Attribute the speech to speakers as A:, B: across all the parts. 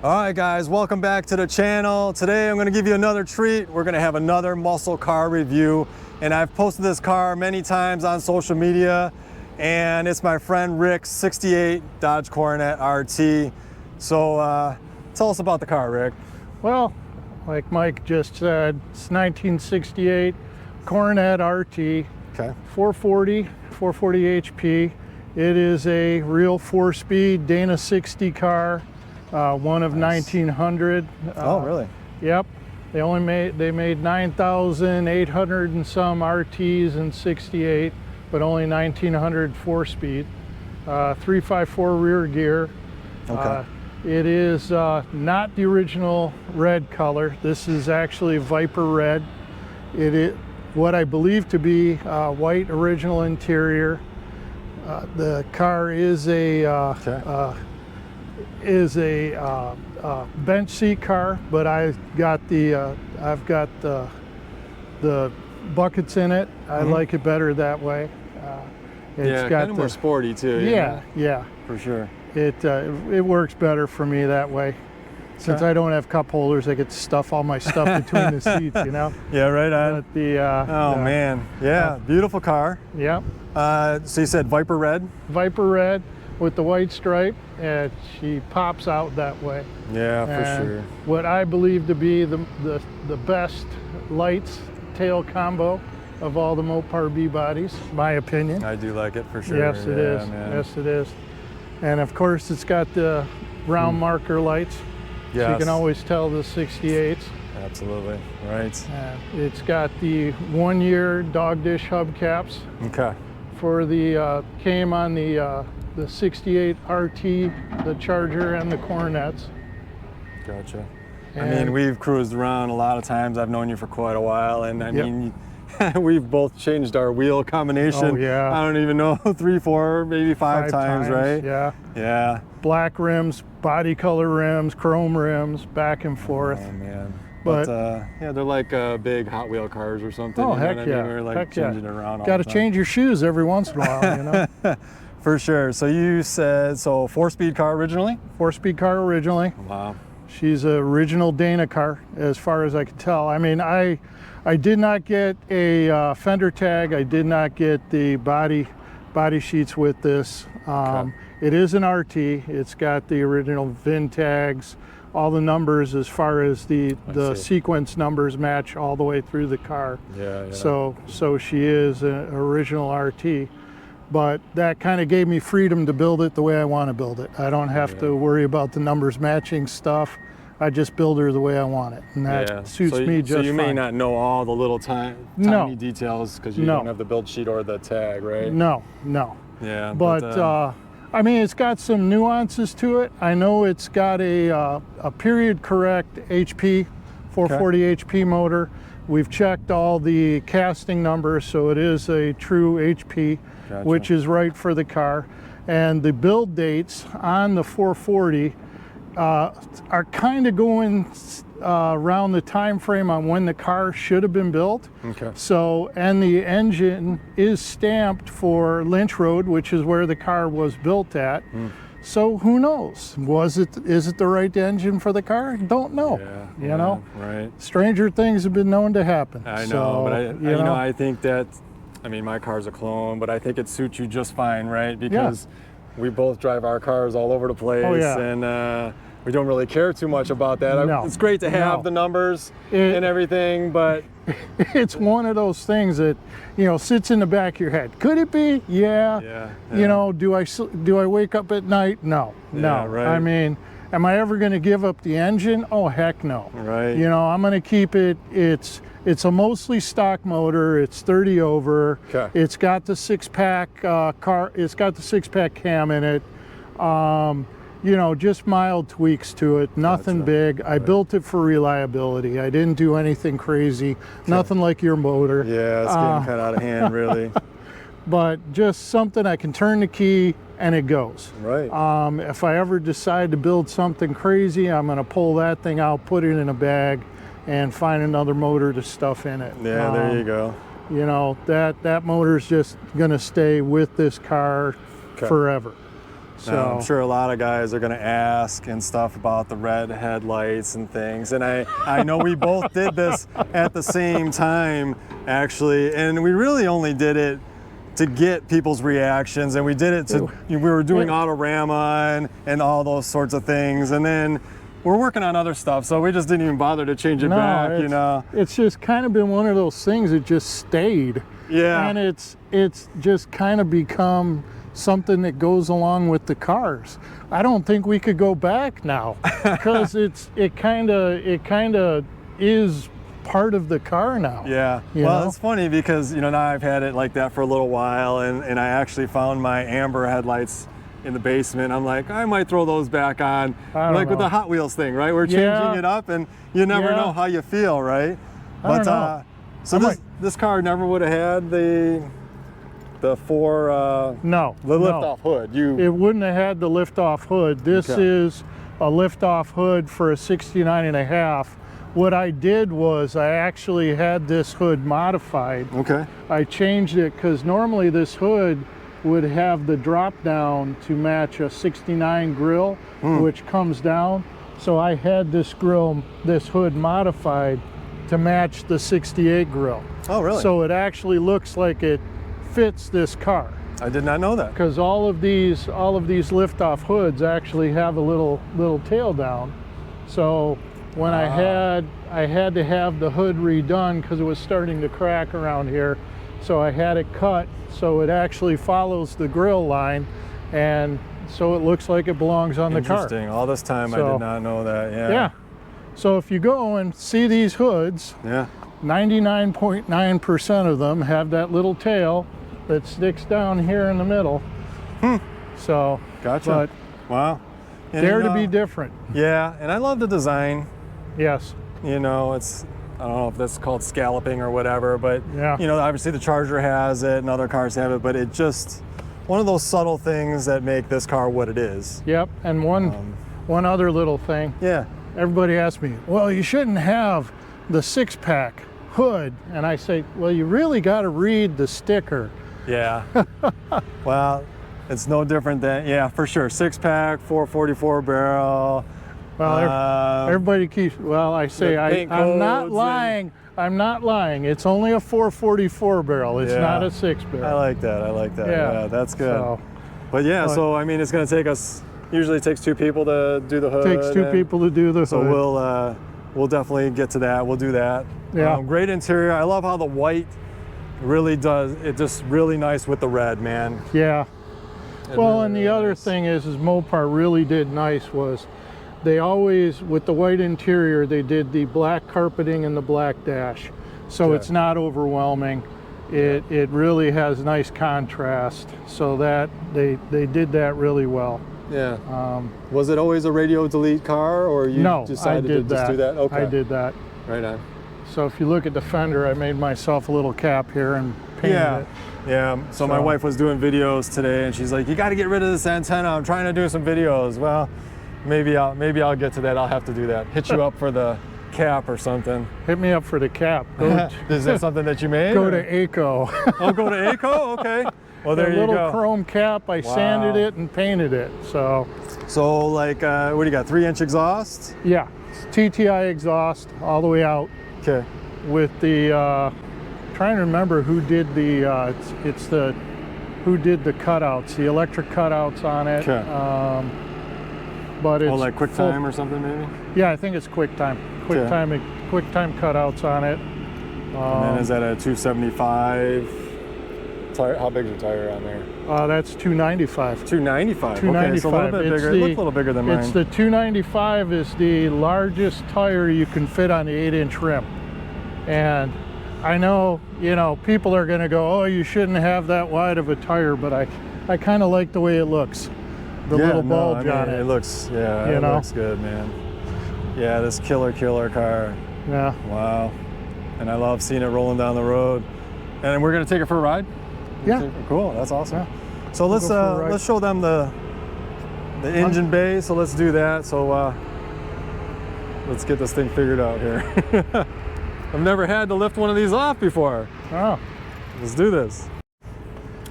A: All right guys, welcome back to the channel. Today I'm going to give you another treat. We're going to have another muscle car review, and I've posted this car many times on social media, and it's my friend Rick's 68 Dodge Coronet RT. So tell us about the car, Rick.
B: Well, like Mike just said, it's 1968 Coronet RT,
A: Okay.
B: 440 HP. It is a real 4-speed Dana 60 car. One of
A: Nice.
B: 1900.
A: Oh, really?
B: Yep. They made 9,800 and some RTs in 68, but only 1,900 4-speed. 354 rear gear.
A: Okay.
B: It is not the original red color. This is actually Viper red. It is what I believe to be white original interior. The car is a bench seat car, but I've got the buckets in it. I like it better that way.
A: It's got kind of more sporty too.
B: Yeah,
A: for sure.
B: It works better for me that way. Since I don't have cup holders, I get to stuff all my stuff between the seats, you know?
A: Yeah, right on.
B: But the,
A: man. Yeah, beautiful car.
B: Yep.
A: So you said Viper red?
B: Viper red with the white stripe, and she pops out that way.
A: Yeah, for sure.
B: What I believe to be the best lights tail combo of all the Mopar B bodies, my opinion.
A: I do like it for sure.
B: Yes, it is.
A: Man.
B: Yes, it is. And of course, it's got the round marker lights.
A: Yes.
B: So you can always tell the 68s.
A: Absolutely, right.
B: It's got the 1-year dog dish hubcaps.
A: Okay.
B: For the came on the 68 RT, the Charger, and the Coronets.
A: Gotcha.
B: And
A: I mean, we've cruised around a lot of times. I've known you for quite a while, and I mean, we've both changed our wheel combination.
B: Oh, yeah.
A: I don't even know, 3, 4, maybe five times, right?
B: Yeah.
A: Yeah.
B: Black rims, body color rims, chrome rims, back and forth.
A: Oh man.
B: But
A: yeah, they're like big Hot Wheel cars or something.
B: Oh,
A: you know
B: heck
A: what I
B: yeah.
A: mean? We're like
B: Heck
A: changing
B: yeah.
A: it around all
B: Got to
A: the time.
B: change your shoes every once in a while, you know?
A: For sure. So you said, 4-speed car originally?
B: 4-speed car originally.
A: Wow.
B: She's an original Dana car, as far as I can tell. I mean, I did not get a fender tag. I did not get the body sheets with this.
A: Okay.
B: It is an RT. It's got the original VIN tags, all the numbers as far as the sequence numbers match all the way through the car.
A: Yeah.
B: So she is an original RT. But that kind of gave me freedom to build it the way I want to build it. I don't have to worry about the numbers matching stuff. I just build her the way I want it, and that suits me just fine.
A: So you may not know all the little tiny details because you don't have the build sheet or the tag, right?
B: No.
A: Yeah.
B: But I mean, it's got some nuances to it. I know it's got a period correct HP, 440 HP motor. We've checked all the casting numbers, so it is a true HP, which is right for the car. And the build dates on the 440 are kind of going around the time frame on when the car should have been built.
A: Okay.
B: So, and the engine is stamped for Lynch Road, which is where the car was built at. So who knows? Is it the right engine for the car? Don't know.
A: Yeah,
B: you know?
A: Right.
B: Stranger things have been known to happen.
A: I know,
B: so,
A: but I think that, I mean, my car's a clone, but I think it suits you just fine, right? Because we both drive our cars all over the place, and we don't really care too much about that. It's great to have the numbers and everything, but
B: it's one of those things that, you know, sits in the back of your head. Could it be? Yeah. You know, do I wake up at night? No.
A: Right.
B: I mean, am I ever going to give up the engine? Oh, heck no.
A: Right.
B: You know, I'm going to keep it. It's a mostly stock motor. It's 30 over.
A: Okay.
B: It's got the 6-pack car. It's got the 6-pack cam in it. You know, just mild tweaks to it, nothing big. I built it for reliability. I didn't do anything crazy, nothing like your motor.
A: Yeah, it's getting kind of out of hand, really.
B: But just something I can turn the key and it goes.
A: Right.
B: If I ever decide to build something crazy, I'm going to pull that thing out, put it in a bag, and find another motor to stuff in it.
A: Yeah, there you go.
B: You know, that motor's just going to stay with this car forever. So
A: Now, I'm sure a lot of guys are going to ask and stuff about the red headlights and things. And I know we both did this at the same time, actually. And we really only did it to get people's reactions. And we did it to, we were doing Autorama and all those sorts of things. And then we're working on other stuff. So we just didn't even bother to change it back, you know.
B: It's just kind of been one of those things that just stayed.
A: Yeah.
B: And it's just kind of become something that goes along with the cars. I don't think we could go back now because it kind of is part of the car now.
A: Yeah. Well, it's funny because, you know, now I've had it like that for a little while, and I actually found my amber headlights in the basement. I'm like, I might throw those back on, like with the Hot Wheels thing, right? We're changing it up, and you never know how you feel, right? But so this car never would have had the lift-off hood. It
B: wouldn't have had the lift-off hood. This is a lift-off hood for a 69.5. What I did was I actually had this hood modified.
A: Okay.
B: I changed it because normally this hood would have the drop down to match a 69 grill, which comes down. So I had this hood modified to match the 68 grill.
A: Oh, really?
B: So it actually looks like it fits this car.
A: I did not know that.
B: Because all of these lift-off hoods actually have a little tail down. So when I had to have the hood redone because it was starting to crack around here. So I had it cut so it actually follows the grill line, and so it looks like it belongs on the car.
A: Interesting. All this time I did not know that. Yeah.
B: Yeah. So if you go and see these hoods, 99.9% of them have that little tail that sticks down here in the middle. So
A: gotcha. Wow.
B: Dare to be different.
A: Yeah, and I love the design.
B: Yes.
A: You know, I don't know if that's called scalloping or whatever, but you know, obviously the Charger has it and other cars have it, but it just one of those subtle things that make this car what it is.
B: Yep. And one other little thing.
A: Yeah. Everybody
B: asks me, well, you shouldn't have the 6-pack hood, and I say, well, you really got to read the sticker.
A: Yeah. Well, it's no different than, for sure, 6-pack, 444 barrel.
B: Well, everybody keeps, I say, I'm not lying. I'm not lying. It's only a 444 barrel. It's not a 6 barrel.
A: I like that. Yeah, that's good. So, but so I mean, it's going to take us, usually it takes 2 people to do the hood.
B: It takes 2 people to do the hood.
A: So we'll definitely get to that. We'll do that.
B: Yeah.
A: Great interior. I love how the white really does, it's just really nice with the red, man.
B: Yeah. Well, and the other thing is Mopar really did nice was they always, with the white interior, they did the black carpeting and the black dash. So it's not overwhelming. It really has nice contrast. So that they did that really well.
A: Yeah. Was it always a radio delete car, or you decided to just do that? Okay.
B: I did that.
A: Right on.
B: So if you look at the fender, I made myself a little cap here and painted it.
A: Yeah, so my wife was doing videos today, and she's like, you got to get rid of this antenna. I'm trying to do some videos. Well, maybe I'll get to that. I'll have to do that. Hit you up for the cap or something.
B: Hit me up for the cap.
A: Is that something that you made?
B: Go to ACO.
A: Oh, go to ACO? Okay. Well, there you go.
B: Little chrome cap. I sanded it and painted it. So
A: like, what do you got? 3-inch exhaust?
B: Yeah, it's TTI exhaust all the way out.
A: Okay.
B: With the trying to remember who did the who did the cutouts, the electric cutouts on it.
A: Okay.
B: But it's
A: like QuickTime or something, maybe?
B: Yeah, I think it's QuickTime. QuickTime cutouts on it.
A: And then is that a 275 tire? How big's your tire on there?
B: That's 295.
A: 295.
B: 295.
A: Okay, so a little bit bigger. It looked a little bigger than mine.
B: It's the 295 is the largest tire you can fit on the 8-inch rim. And I know, people are going to go, oh, you shouldn't have that wide of a tire, but I kind of like the way it looks. The little bulge on it.
A: It looks, it looks good, man. Yeah, this killer car.
B: Yeah.
A: Wow. And I love seeing it rolling down the road. And we're going to take it for a ride?
B: Yeah.
A: Cool, that's awesome.
B: Yeah.
A: So let's show them the engine bay, so let's do that. So let's get this thing figured out here. I've never had to lift one of these off before.
B: Oh.
A: Let's do this.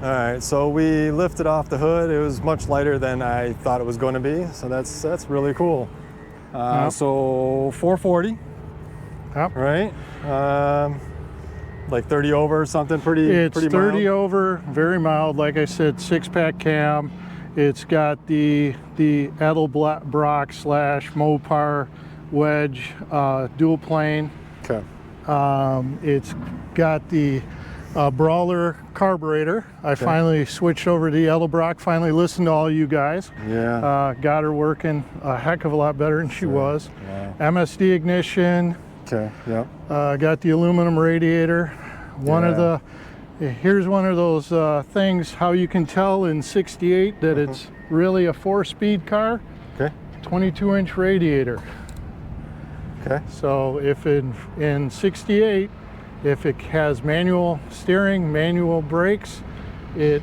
A: All right, so we lifted off the hood. It was much lighter than I thought it was going to be, so that's really cool.
B: Yep.
A: So 440,
B: Yep.
A: right? Like 30 over or something, pretty
B: It's
A: pretty
B: 30
A: mild.
B: over, very mild. Like I said, 6-pack cam. It's got the Edelbrock / Mopar wedge dual plane.
A: Okay.
B: It's got the Brawler carburetor. I finally switched over to the Edelbrock, finally listened to all you guys.
A: Yeah.
B: Got her working a heck of a lot better than she was.
A: Wow.
B: MSD ignition.
A: Okay. Yep.
B: Got the aluminum radiator. Here's one of those things how you can tell in 68 that it's really a 4-speed car.
A: Okay.
B: 22-inch radiator.
A: Okay.
B: So if in 68, if it has manual steering, manual brakes, it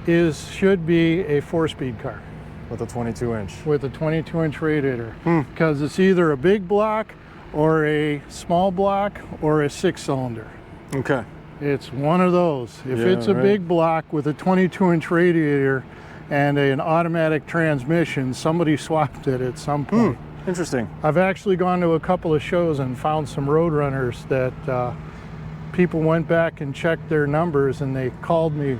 B: should be a 4-speed car
A: With a 22-inch.
B: with a 22-inch radiator, because it's either a big block or a small block or a 6-cylinder.
A: Okay.
B: It's one of those. If
A: Yeah,
B: it's a
A: right.
B: big block with a 22-inch radiator and an automatic transmission, somebody swapped it at some point.
A: Interesting.
B: I've actually gone to a couple of shows and found some Roadrunners that people went back and checked their numbers, and they called me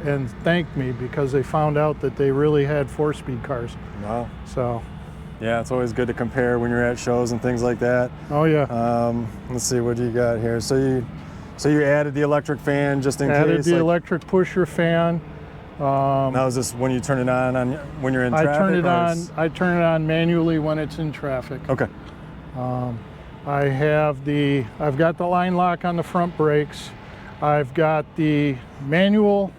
B: and thanked me because they found out that they really had 4-speed cars.
A: Wow.
B: So,
A: Yeah, it's always good to compare when you're at shows and things like that.
B: oh yeah.
A: Let's see, what do you got here? So you added the electric fan just in
B: Added
A: case.
B: the
A: like,
B: electric pusher fan.
A: now is this when you turn it on when you're in
B: I
A: traffic?
B: turn it
A: or
B: on.
A: is-
B: I turn it on manually when it's in traffic.
A: Okay.
B: I've got the line lock on the front brakes. I've got the manual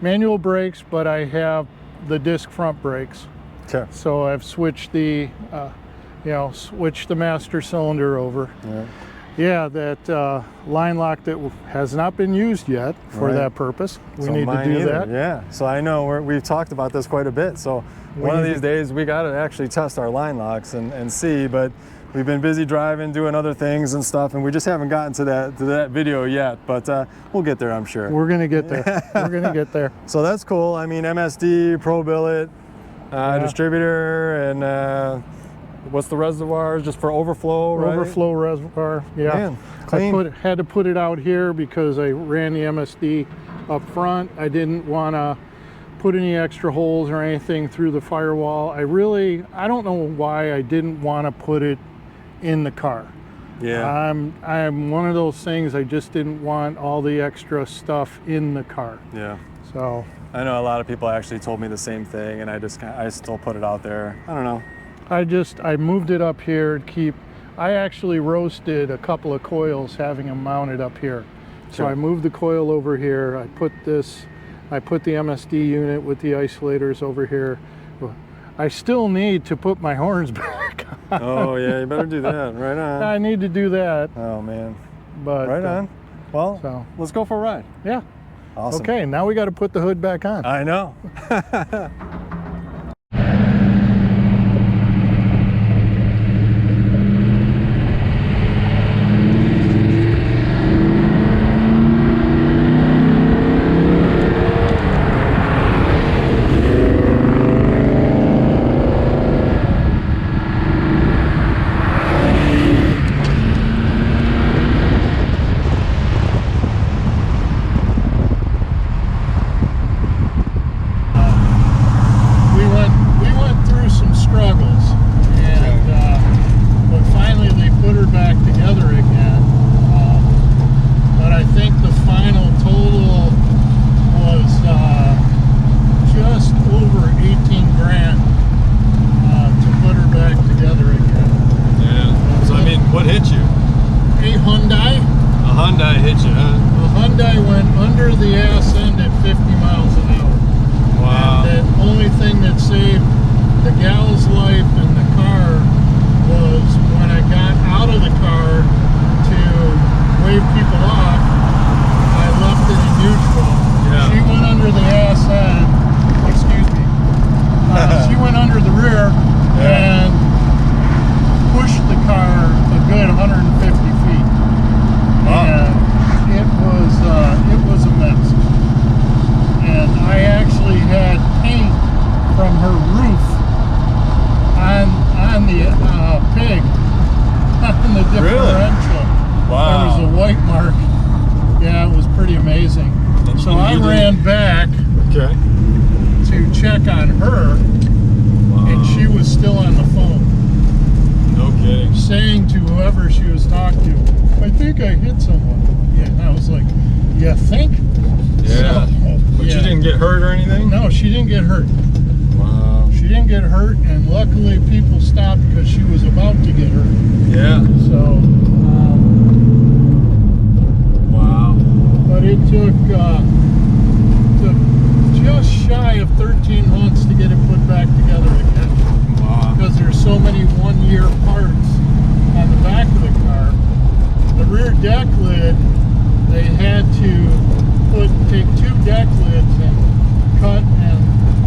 B: brakes, but I have the disc front brakes.
A: Okay.
B: So I've switched the master cylinder over.
A: Yeah.
B: Yeah, that line lock that has not been used yet for
A: Right.
B: that purpose. We
A: So
B: need to
A: mine
B: do
A: either.
B: that.
A: Yeah. So I know we've talked about this quite a bit. So one of
B: need
A: these days we got to actually test our line locks and see. But we've been busy driving, doing other things and stuff, and we just haven't gotten to that video yet. But we'll get there, I'm sure.
B: We're gonna get there. We're gonna get there.
A: So that's cool. I mean, MSD, Pro Billet, distributor, and what's the reservoirs just for overflow, right?
B: Overflow reservoir. Yeah.
A: Man, clean.
B: Had to put it out here because I ran the MSD up front. I didn't want to put any extra holes or anything through the firewall. I don't know why I didn't want to put it in the car.
A: Yeah.
B: I'm one of those things, I just didn't want all the extra stuff in the car.
A: Yeah.
B: So
A: I know a lot of people actually told me the same thing, and I still put it out there. I don't know.
B: I moved it up here to I actually roasted a couple of coils having them mounted up here. So
A: Sure.
B: I moved the coil over here. I put the MSD unit with the isolators over here. I still need to put my horns back on.
A: Oh yeah, you better do that. Right on.
B: I need to do that,
A: Oh man.
B: but
A: Right on. Well,
B: So
A: let's go for a ride.
B: yeah.
A: Awesome.
B: Okay, now we got to put the hood back on.
A: I know.
B: We went through some struggles, and but finally they put her back together again. But I think the final total was just over 18 grand to put her back together again.
A: Yeah. So I mean, what hit you?
B: A Hyundai.
A: A Hyundai hit you, huh?
B: A Hyundai went under the ass end at 50 miles an hour.
A: Wow.
B: And the only thing that saved the gal's life in the car was when I got out of the car to wave people off, I left it in neutral.
A: Yeah.
B: She went under the ass end, excuse me, she went under the rear and pushed the car a good 150 feet.
A: Wow.
B: And it was a mess. So I ran back
A: Okay.
B: to check on her, and she was still on the phone.
A: No kidding.
B: Saying to whoever she was talking to, I think I hit someone. Yeah, and I was like, you think?
A: Yeah.
B: So,
A: But
B: yeah.
A: you didn't get hurt or anything?
B: No, she didn't get hurt.
A: Wow.
B: She didn't get hurt, and luckily people stopped because she was about to get hurt.
A: Yeah.
B: So,
A: Wow.
B: but it took just shy of 13 months to get it put back together again.
A: Wow.
B: Because there's so many one-year parts on the back of the car. The rear deck lid, they had to take two deck lids and cut and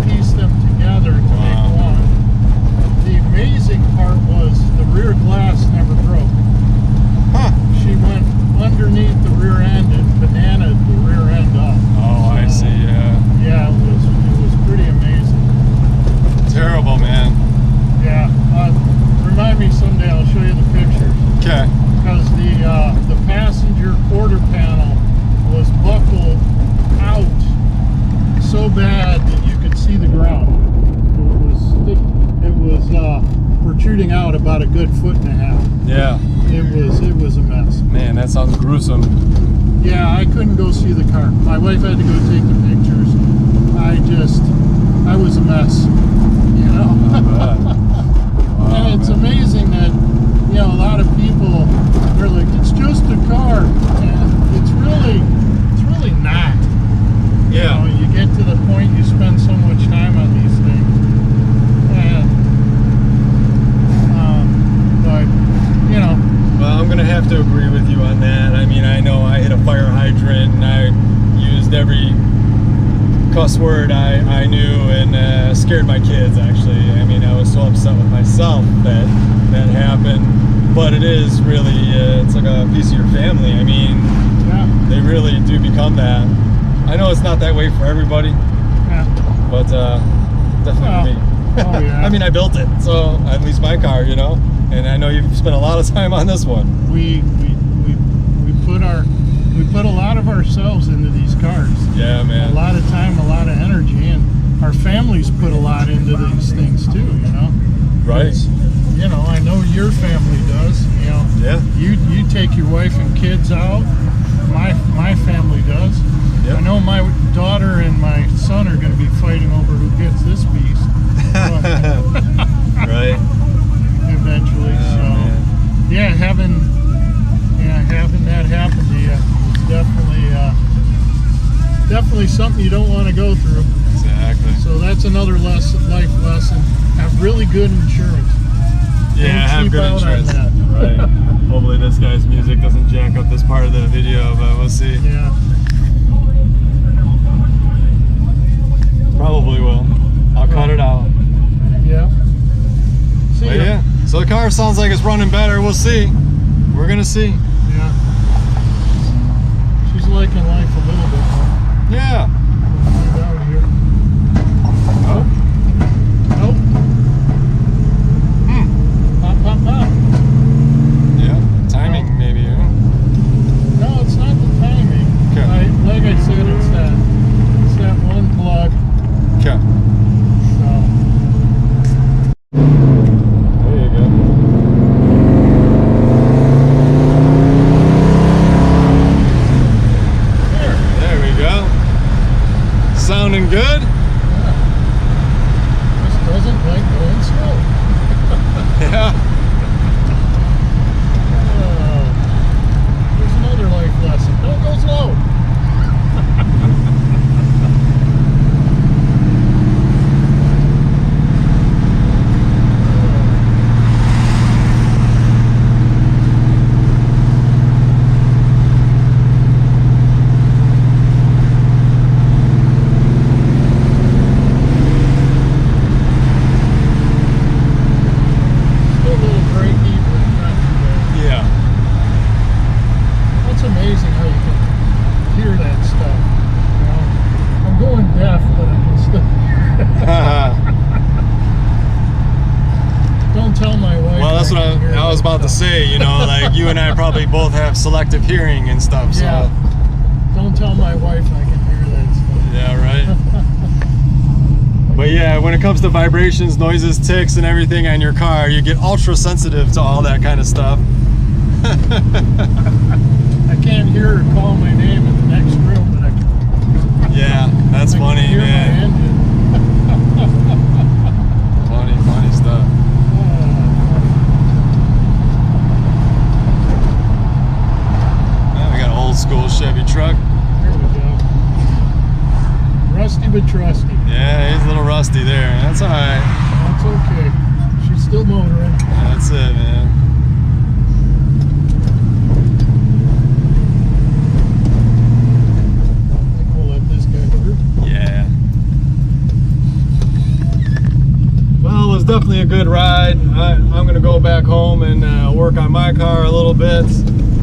B: piece them together to make one. The amazing part was the rear glass never broke.
A: Huh.
B: She went underneath the rear end and bananaed the rear end up.
A: Oh, I see, yeah.
B: Yeah, it was pretty amazing.
A: Terrible, man.
B: Yeah, remind me someday. I'll show you the pictures.
A: Okay.
B: Because the passenger quarter panel was buckled out so bad that you could see the ground. It was protruding out about a good 1.5 feet.
A: Yeah.
B: It was a mess.
A: Man, that sounds gruesome.
B: Yeah, I couldn't go see the car. My wife had to go take the pictures. I was a mess. You know.
A: Wow,
B: And it's
A: man.
B: amazing that, you know, a lot of people, they're like, it's just a car, and it's really not.
A: Yeah.
B: You know, you get to the point you spend so much time on these things, and but you know.
A: Well, I'm gonna have to agree with you on that. I mean, I know I hit a fire hydrant and I used every cuss word I knew and scared my kids, actually. I mean, I was so upset with myself that happened. But it is really, it's like a piece of your family. I mean,
B: Yeah.
A: they really do become that. I know it's not that way for everybody,
B: Yeah.
A: but definitely for me.
B: Oh yeah.
A: I mean, I built it, so at least my car, you know. And I know you've spent a lot of time on this one.
B: we put a lot of ourselves into these cars.
A: Yeah,
B: A
A: man.
B: lot of time, a lot of energy, and our families put a lot into these things too. You know.
A: Right.
B: You know, I know your family does. You know.
A: Yeah.
B: You take your wife and kids out. My family does.
A: Yep.
B: I know my daughter and my son are going to be fighting over who gets this beast.
A: Right.
B: Eventually.
A: Oh,
B: So
A: man.
B: yeah, having that happen to you is definitely something you don't want to go through.
A: Exactly.
B: So that's another life lesson. Have really good insurance.
A: Yeah,
B: Don't
A: have
B: cheap
A: good
B: out on
A: insurance.
B: that.
A: Right. Hopefully this guy's music doesn't jack up this part of the video, but we'll see.
B: Yeah.
A: Probably will. I'll cut it out.
B: Yeah. See
A: But
B: ya.
A: yeah. So the car sounds like it's running better. We'll see. We're gonna see.
B: Yeah. She's liking life a little bit more.
A: Yeah.
B: Find out here.
A: Oh.
B: Nope. Pop, pop, pop.
A: Yeah. Timing maybe. Huh?
B: No, it's not the timing.
A: Okay.
B: Like I said, it's that one plug.
A: Okay.
B: So
A: There you go. There we go. Sounding good?
B: this doesn't like going slow.
A: Yeah.
B: Oh, there's another life lesson. Don't go slow. Still a little break even in country there.
A: Yeah.
B: That's amazing how you can hear that stuff. You know, I'm going deaf, but I can still hear it. Don't tell my wife.
A: Well, that's what
B: can hear
A: I was
B: that
A: about to
B: stuff.
A: say, you know, like you and I probably both have selective hearing and stuff, so.
B: Yeah. Don't tell my wife I can hear that
A: yeah, when it comes to vibrations, noises, ticks, and everything on your car, you get ultra sensitive to all that kind of stuff.
B: I can't hear her call my name in the next room, but I can.
A: Yeah, that's funny,
B: hear
A: man. Funny stuff. We got an old school Chevy truck.
B: There we go. Rusty but trusty.
A: Yeah, he's a little rusty there. That's all right.
B: That's okay. She's still motoring.
A: That's it, man.
B: I think we'll let this guy through.
A: Yeah. Well, it was definitely a good ride. I'm going to go back home and work on my car a little bit.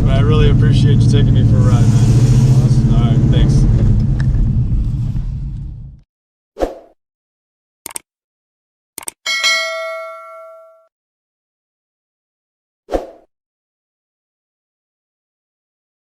A: But I really appreciate you taking me for a ride, man.
B: Awesome.
A: All right, thanks.